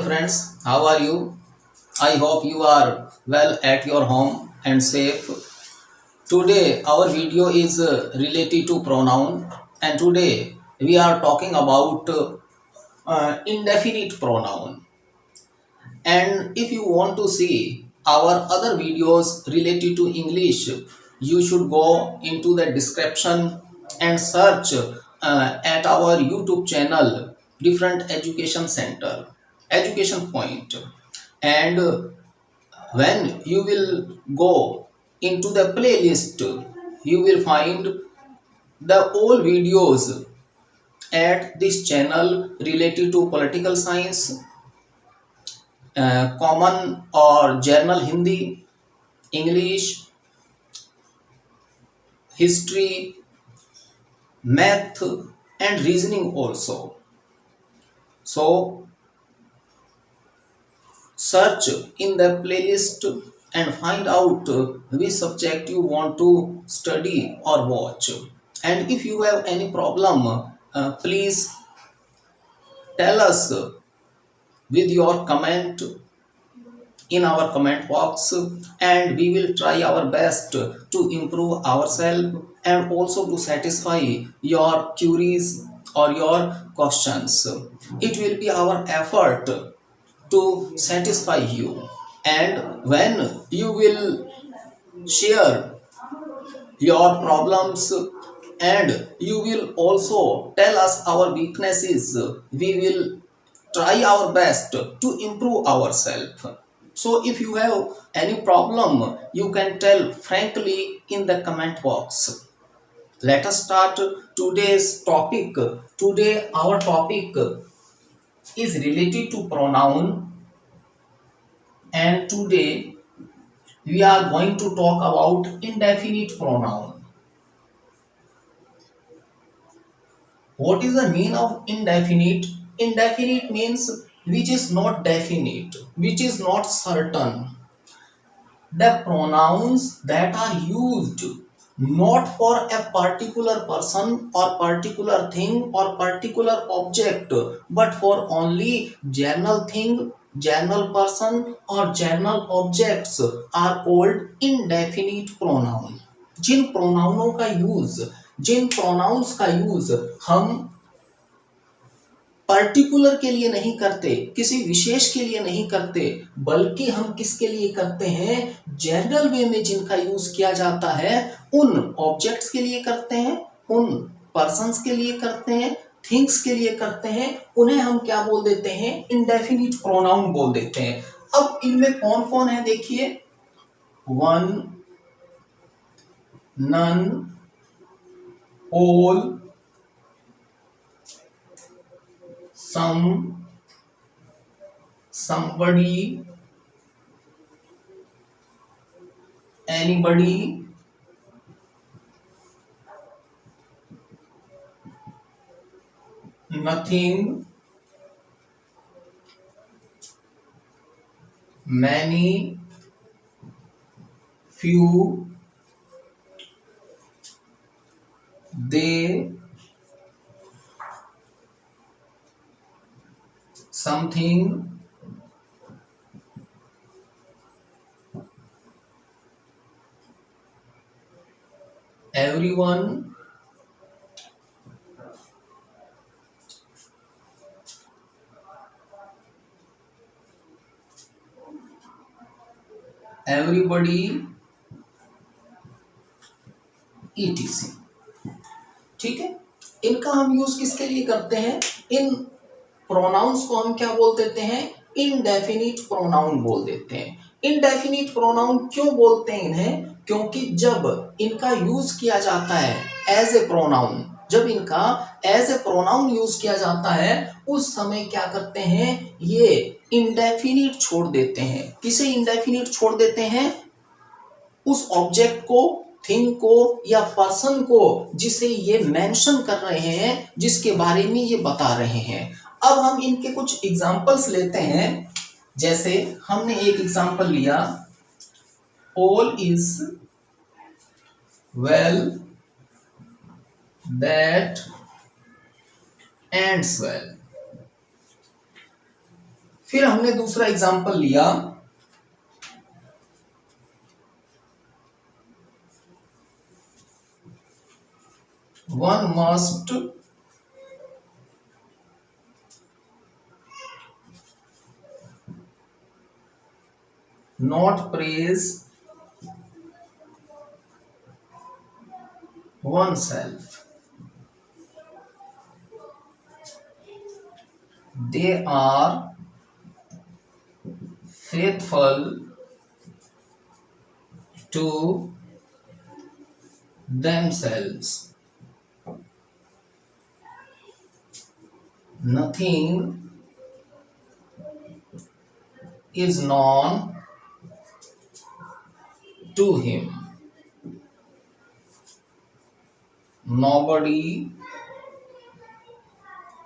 friends, how are you? I hope you are well at your home and safe. Today our video is related to pronoun, and today we are talking about indefinite pronoun. And if you want to see our other videos related to English, you should go into the description and search at our YouTube channel different education center, education point. And when you will go into the playlist, you will find the old videos at this channel related to political science, common or general Hindi, English, history, math, and reasoning also. So search in the playlist and find out which subject you want to study or watch. And if you have any problem, please tell us with your comment in our comment box, and we will try our best to improve ourselves and also to satisfy your queries or your questions. It will be our effort to satisfy you, and when you will share your problems and you will also tell us our weaknesses, we will try our best to improve ourselves. So if you have any problem, you can tell frankly in the comment box. Let us start today's topic. Today our topic is related to pronoun, and today we are going to talk about indefinite pronoun. What is the meaning of indefinite? Indefinite means which is not definite, which is not certain. The pronouns that are used not for a particular person or particular thing or particular object, but for only general thing, general person or general objects are called indefinite pronoun. जिन प्रोनाउनों का use जिन pronounce का use हम particular के लिए नहीं करते, किसी विशेष के लिए नहीं करते, बल्कि हम किसके लिए करते हैं, जनरल वे में जिनका यूज किया जाता है उन ऑब्जेक्ट्स के लिए करते हैं, उन पर्सन्स के लिए करते हैं, थिंग्स के लिए करते हैं, उन्हें हम क्या बोल देते हैं, इंडेफिनिट प्रोनाउन बोल देते हैं। अब इनमें कौन कौन है देखिए, one, none, all, some, somebody, anybody, nothing, many, few, they, something, everyone, everybody, etc. ठीक है, इनका हम यूज किसके लिए करते हैं, इन प्रोनाउंस को हम क्या बोल देते हैं, इनडेफिनिट प्रोनाउन बोल देते हैं। इनडेफिनिट प्रोनाउन क्यों बोलते हैं इन्हें, क्योंकि जब इनका यूज किया जाता है एज ए प्रोनाउन, जब इनका एज ए प्रोनाउन यूज किया जाता है उस समय क्या करते हैं, ये इंडेफिनिट छोड़ देते हैं। किसे इंडेफिनिट छोड़ देते हैं, उस ऑब्जेक्ट को, थिंग को या पर्सन को जिसे ये मेंशन कर रहे हैं, जिसके बारे में ये बता रहे हैं। अब हम इनके कुछ एग्जांपल्स लेते हैं। जैसे हमने एक एग्जांपल लिया, all is well that ends well. फिर हमने दूसरा एग्जाम्पल लिया, one must not praise oneself. They are faithful to themselves. Nothing is known to him. Nobody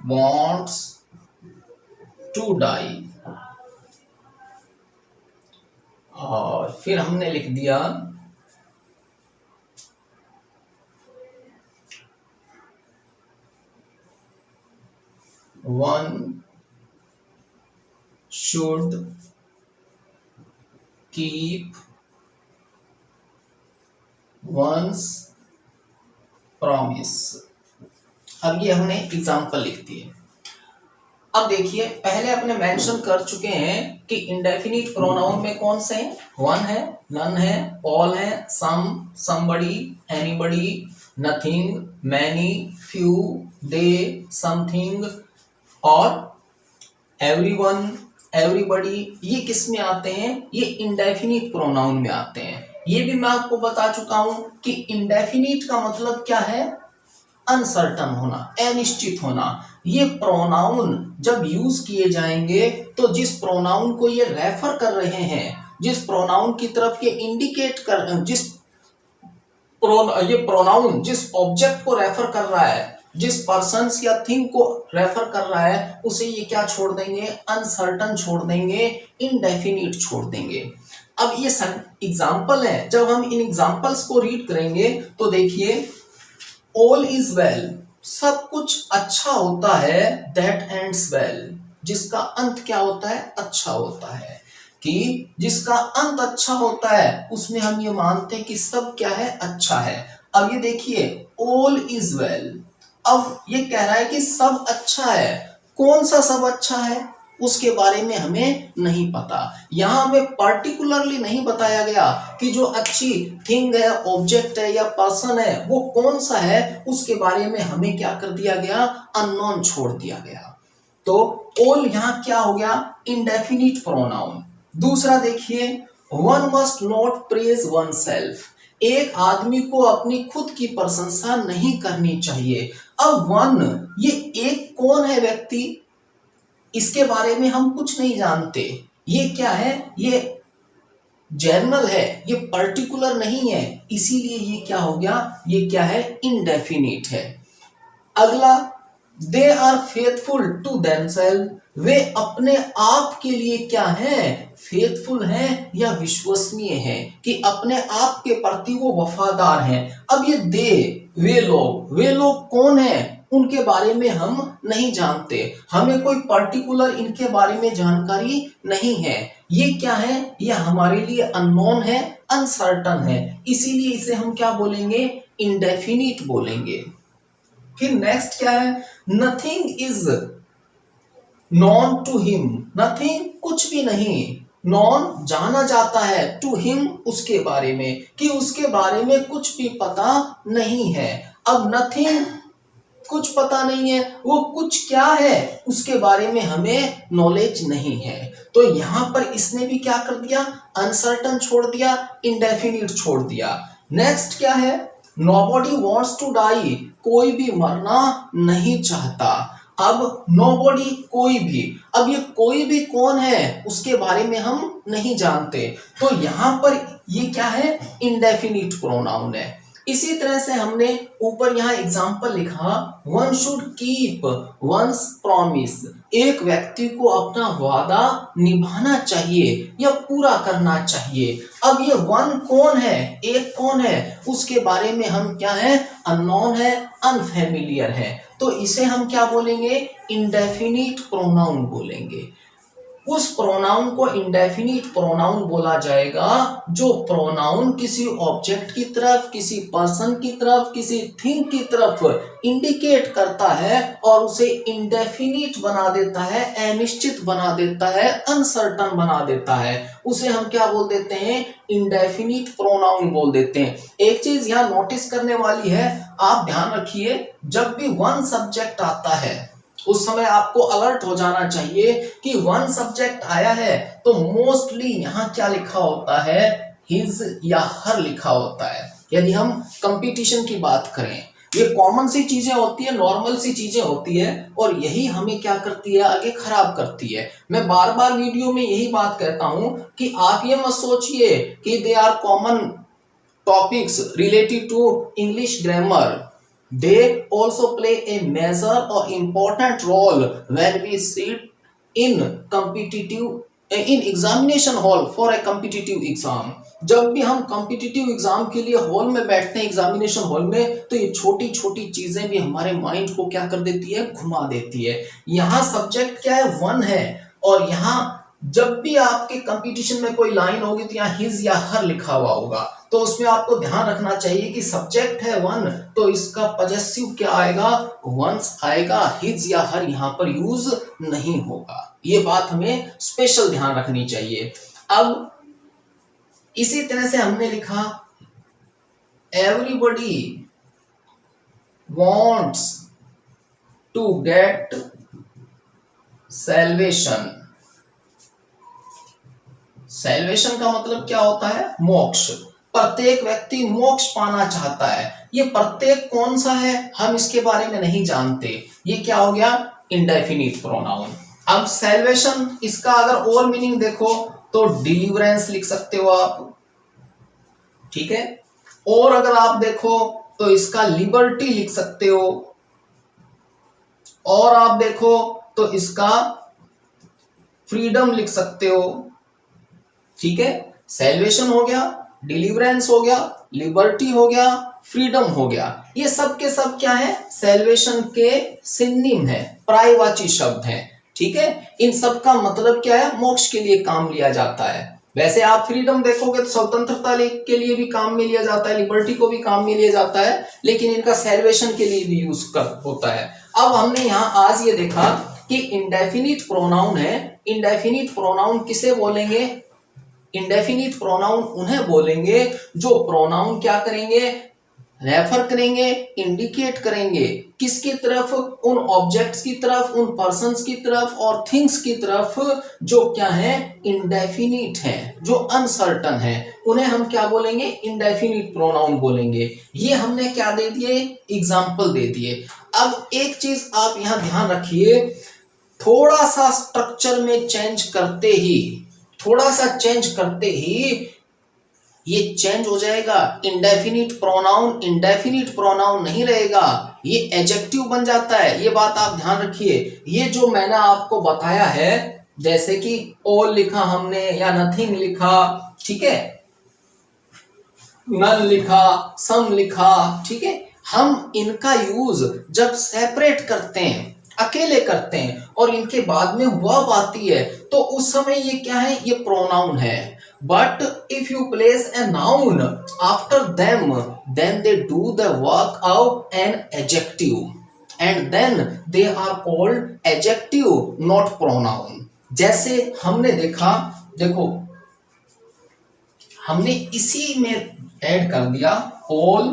wants to die. और फिर हमने लिख दिया one should keep one's promise. अब ये हमने एग्जाम्पल लिख दिए। अब देखिए, पहले अपने मेंशन कर चुके हैं कि इंडेफिनिट प्रोनाउन में कौन से हैं, वन है, नन है, ऑल है, some, somebody, anybody, nothing, many, few, they, something और एवरीवन, एवरीबडी। ये किस में आते हैं, ये इंडेफिनिट प्रोनाउन में आते हैं। ये भी मैं आपको बता चुका हूं कि इंडेफिनिट का मतलब क्या है, अनसर्टन होना, अनिश्चित होना। ये प्रोनाउन जब यूज किए जाएंगे तो जिस प्रोनाउन को ये रेफर कर रहे हैं, जिस प्रोनाउन की तरफ ये इंडिकेट कर, ये प्रोनाउन जिस ऑब्जेक्ट को रेफर कर रहा है, जिस पर्सन या थिंग को रेफर कर रहा है, उसे ये क्या छोड़ देंगे, अनसर्टन छोड़ देंगे, इनडेफिनिट छोड़ देंगे। अब ये एग्जाम्पल है, जब हम इन एग्जाम्पल्स को रीड करेंगे तो देखिए, ऑल इज वेल, सब कुछ अच्छा होता है, दैट एंड्स वेल, जिसका अंत क्या होता है, अच्छा होता है। कि जिसका अंत अच्छा होता है उसमें हम ये मानते हैं कि सब क्या है, अच्छा है। अब ये देखिए, ऑल इज वेल, अब ये कह रहा है कि सब अच्छा है। कौन सा सब अच्छा है, उसके बारे में हमें नहीं पता। यहां हमें पर्टिकुलरली नहीं बताया गया कि जो अच्छी थिंग है, ऑब्जेक्ट है या पर्सन है, वो कौन सा है, उसके बारे में हमें क्या कर दिया गया, अननोन छोड़ दिया गया। तो ऑल यहां क्या हो गया, इंडेफिनिट प्रोनाउन। दूसरा देखिए, one must not praise one self, एक आदमी को अपनी खुद की प्रशंसा नहीं करनी चाहिए। अब वन, ये एक कौन है व्यक्ति, इसके बारे में हम कुछ नहीं जानते। ये क्या है, ये जनरल है, ये पर्टिकुलर नहीं है, इसीलिए ये क्या हो गया, ये क्या है, इनडेफिनिट है। अगला, they are faithful to themselves, वे अपने आप के लिए क्या है, फेथफुल हैं या विश्वसनीय हैं, कि अपने आप के प्रति वो वफादार हैं। अब ये दे, वे लोग कौन हैं, उनके बारे में हम नहीं जानते, हमें कोई पर्टिकुलर इनके बारे में जानकारी नहीं है। ये क्या है, ये हमारे लिए अननोन है, अनसर्टन है, इसीलिए इसे हम क्या बोलेंगे, इंडेफिनिट बोलेंगे। फिर नेक्स्ट क्या है, nothing is known to him, nothing कुछ भी नहीं, नॉन जाना जाता है, टू हिम उसके बारे में, कि उसके बारे में कुछ भी पता नहीं है। अब नथिंग कुछ पता नहीं है, वो कुछ क्या है उसके बारे में हमें नॉलेज नहीं है। तो यहां पर इसने भी क्या कर दिया, अनसर्टन छोड़ दिया, इंडेफिनिट छोड़ दिया। नेक्स्ट क्या है, नोबडी वांट्स टू डाई, कोई भी मरना नहीं चाहता। अब नोबडी, कोई भी, अब ये कोई भी कौन है उसके बारे में हम नहीं जानते, तो यहां पर ये क्या है, इंडेफिनिट प्रोनाउन है। इसी तरह से हमने ऊपर यहाँ एग्जाम्पल लिखा, one should keep once promise, एक व्यक्ति को अपना वादा निभाना चाहिए या पूरा करना चाहिए। अब ये वन कौन है, एक कौन है, उसके बारे में हम क्या है, अननोन है, अनफेमिलियर है, तो इसे हम क्या बोलेंगे, इंडेफिनिट प्रोनाउन बोलेंगे। उस प्रोनाउन को इंडेफिनिट प्रोनाउन बोला जाएगा जो प्रोनाउन किसी ऑब्जेक्ट की तरफ, किसी पर्सन की तरफ, किसी थिंग की तरफ इंडिकेट करता है और उसे इंडेफिनिट बना देता है, अनिश्चित बना देता है, अनसर्टन बना देता है। उसे हम क्या बोल देते हैं? इंडेफिनिट प्रोनाउन बोल देते हैं। एक चीज यहां नोटिस करने वाली है, आप ध्यान रखिए, जब भी वन सब्जेक्ट आता है उस समय आपको अलर्ट हो जाना चाहिए कि वन सब्जेक्ट आया है तो मोस्टली यहां क्या लिखा होता है? हिज या हर लिखा होता है। यदि हम कंपटीशन की बात करें, ये कॉमन सी चीजें होती है, नॉर्मल सी चीजें होती है, और यही हमें क्या करती है? आगे खराब करती है। मैं बार बार वीडियो में यही बात कहता हूं कि आप ये मत सोचिए कि they are common topics related to English grammar. They also play a major or important role when we sit in in examination hall for a competitive exam। जब भी हम कॉम्पिटिटिव एग्जाम के लिए हॉल में बैठते हैं, एग्जामिनेशन हॉल में, तो ये छोटी छोटी चीजें भी हमारे माइंड को क्या कर देती है? घुमा देती है। यहाँ सब्जेक्ट क्या है? वन है, और यहाँ जब भी आपके कंपटीशन में कोई लाइन होगी तो यहाँ हिज या हर लिखा हुआ होगा, तो उसमें आपको ध्यान रखना चाहिए कि सब्जेक्ट है वन, तो इसका पजेसिव क्या आएगा? वंस आएगा, हिज या हर यहाँ पर यूज नहीं होगा। ये बात हमें स्पेशल ध्यान रखनी चाहिए। अब इसी तरह से हमने लिखा everybody wants to get salvation. Salvation का मतलब क्या होता है? मोक्ष। प्रत्येक व्यक्ति मोक्ष पाना चाहता है। ये प्रत्येक कौन सा है? हम इसके बारे में नहीं जानते। ये क्या हो गया? Indefinite pronoun. अब सैल्वेशन, इसका अगर और मीनिंग देखो तो डिलीवरेंस लिख सकते हो आप, ठीक है। और अगर आप देखो तो इसका लिबर्टी लिख सकते हो, और आप देखो तो इसका फ्रीडम लिख सकते हो, ठीक है। सैल्वेशन हो गया, डिलीवरेंस हो गया, लिबर्टी हो गया, फ्रीडम हो गया। ये सब के सब क्या है? सैल्वेशन के सिनोनिम है, पर्यायवाची शब्द हैं, ठीक है। इन सब का मतलब क्या है? मोक्ष के लिए काम लिया जाता है। वैसे आप फ्रीडम देखोगे तो स्वतंत्रता के लिए भी काम में लिया जाता है, लिबर्टी को भी काम में लिया जाता है, लेकिन इनका सैल्वेशन के लिए भी यूज होता है। अब हमने यहाँ आज ये देखा कि इंडेफिनिट प्रोनाउन है। इंडेफिनिट प्रोनाउन किसे बोलेंगे? इंडेफिनिट प्रोनाउन उन्हें बोलेंगे जो प्रोनाउन क्या करेंगे? रेफर करेंगे, इंडिकेट करेंगे किसकी तरफ? उन ऑब्जेक्ट्स की तरफ, उन पर्सन्स की तरफ और थिंग्स की तरफ जो क्या है? इंडेफिनिट है, जो अनसर्टन है। उन्हें हम क्या बोलेंगे? इंडेफिनिट प्रोनाउन बोलेंगे। ये हमने क्या दे दिए? एग्जाम्पल दे दिए। अब एक चीज आप यहां ध्यान रखिए, थोड़ा सा स्ट्रक्चर में चेंज करते ही, थोड़ा सा चेंज करते ही ये चेंज हो जाएगा। इंडेफिनिट प्रोनाउन इंडेफिनिट प्रोनाउन नहीं रहेगा, ये एडजेक्टिव बन जाता है। ये बात आप ध्यान रखिए। ये जो मैंने आपको बताया है, जैसे कि ऑल लिखा हमने या नथिंग लिखा, ठीक है, नन लिखा, सम लिखा, ठीक है, हम इनका यूज जब सेपरेट करते हैं, अकेले करते हैं, और इनके बाद में वर्ब आती है, तो उस समय ये क्या है? ये प्रोनाउन है। But if you place a noun after them, then they do the work of an adjective, and then they are called adjective, not pronoun। जैसे हमने देखा, देखो हमने इसी में ऐड कर दिया all,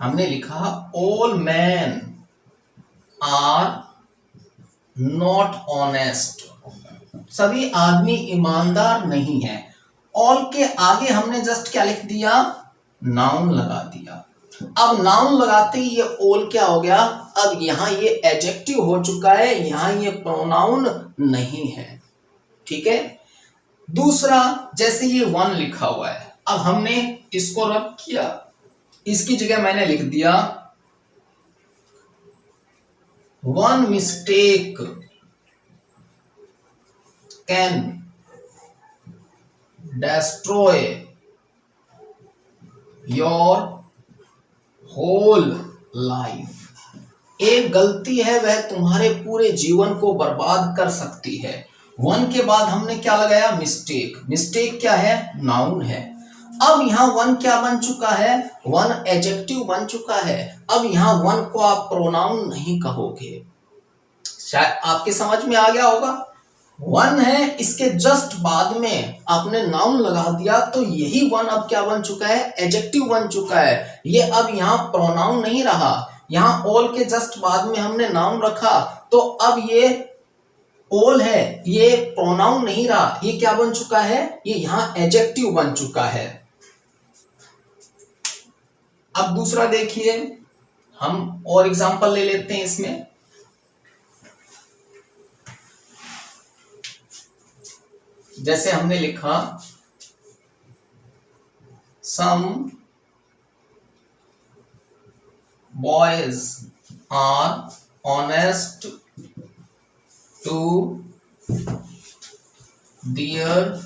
हमने लिखा all men are not honest, सभी आदमी ईमानदार नहीं है। ऑल के आगे हमने जस्ट क्या लिख दिया? नाउन लगा दिया। अब नाउन लगाते ही ये ऑल क्या हो गया? अब यहां ये एडजेक्टिव हो चुका है, यहां ये प्रोनाउन नहीं है, ठीक है। दूसरा, जैसे ये वन लिखा हुआ है, अब हमने इसको रब किया, इसकी जगह मैंने लिख दिया one mistake can destroy your whole life। एक गलती है वह तुम्हारे पूरे जीवन को बर्बाद कर सकती है। वन के बाद हमने क्या लगाया, मिस्टेक। मिस्टेक क्या है, नाउन है। अब यहाँ वन क्या बन चुका है, वन एडजेक्टिव बन चुका है। अब यहाँ वन को आप प्रोनाउन नहीं कहोगे। शायद आपके समझ में आ गया होगा। वन है, इसके जस्ट बाद में आपने नाउन लगा दिया तो यही वन अब क्या बन चुका है, एडजेक्टिव बन चुका है। ये अब यहाँ प्रोनाउन नहीं रहा। यहाँ ऑल के जस्ट बाद में हमने नाउन रखा तो अब ये ऑल है, ये प्रोनाउन नहीं रहा। ये क्या बन चुका है, ये यहाँ एडजेक्टिव बन चुका है। अब दूसरा देखिए, हम और एग्जांपल ले लेते हैं इसमें। जैसे हमने लिखा some boys are honest to their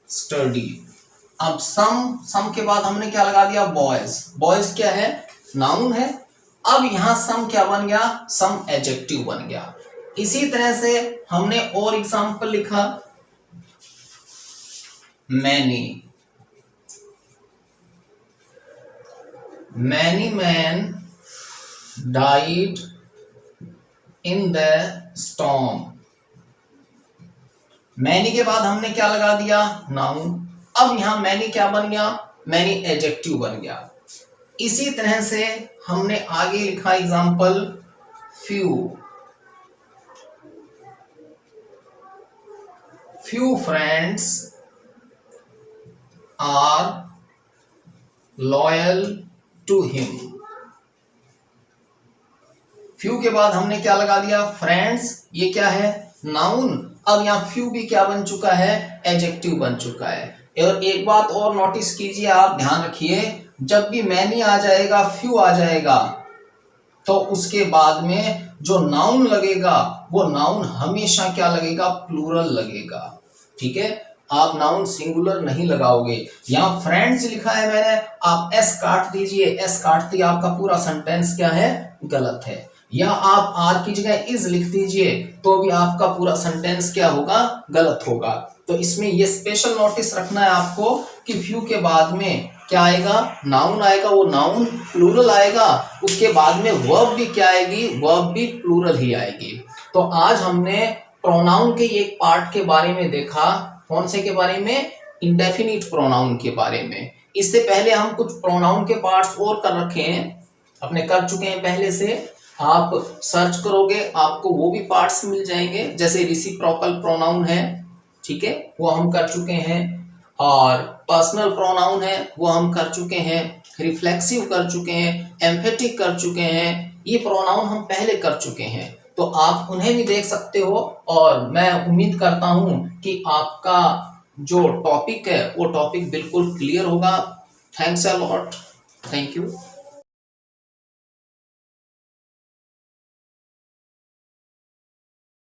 study. अब सम के बाद हमने क्या लगा दिया, बॉयज। बॉयज क्या है, नाउन है। अब यहां सम क्या बन गया, सम एडजेक्टिव बन गया। इसी तरह से हमने और एग्जांपल लिखा, many man died in the storm. Many के बाद हमने क्या लगा दिया, नाउन। अब यहां मैनी क्या बन गया, मैनी एडजेक्टिव बन गया। इसी तरह से हमने आगे लिखा example, few friends are loyal to him। few के बाद हमने क्या लगा दिया, फ्रेंड्स। ये क्या है, नाउन। अब यहाँ few भी क्या बन चुका है, एडजेक्टिव बन चुका है। और एक बात और नोटिस कीजिए, आप ध्यान रखिए, जब भी मैनी आ जाएगा, few आ जाएगा, तो उसके बाद में जो नाउन लगेगा वो नाउन हमेशा क्या लगेगा, प्लूरल लगेगा। ठीक है, आप नाउन सिंगुलर नहीं लगाओगे। यहाँ फ्रेंड्स लिखा है मैंने, आप एस काट दीजिए, एस काट दिया, आपका पूरा सेंटेंस क्या है, गलत है। या आप आर की जगह इज लिख दीजिए तो भी आपका पूरा सेंटेंस क्या होगा, गलत होगा। तो इसमें ये स्पेशल नोटिस रखना है आपको कि फ्यू के बाद में क्या आएगा, नाउन आएगा, वो नाउन प्लूरल आएगा। उसके बाद में वर्ब भी क्या आएगी, वर्ब भी प्लूरल ही आएगी। तो आज हमने प्रोनाउन के एक पार्ट के बारे में देखा। कौन से के बारे में, इंडेफिनिट प्रोनाउन के बारे में। इससे पहले हम कुछ प्रोनाउन के पार्ट्स और कर रखे हैं, अपने कर चुके हैं पहले से। आप सर्च करोगे आपको वो भी पार्ट्स मिल जाएंगे। जैसे रिसिप्रोकल प्रोनाउन है, ठीक है, वो हम कर चुके हैं। और पर्सनल प्रोनाउन है, वो हम कर चुके हैं। रिफ्लेक्सिव कर चुके हैं, एम्फेटिक कर चुके हैं। ये प्रोनाउन हम पहले कर चुके हैं, तो आप उन्हें भी देख सकते हो। और मैं उम्मीद करता हूं कि आपका जो टॉपिक है वो टॉपिक बिल्कुल क्लियर होगा। Thanks a lot, thank you.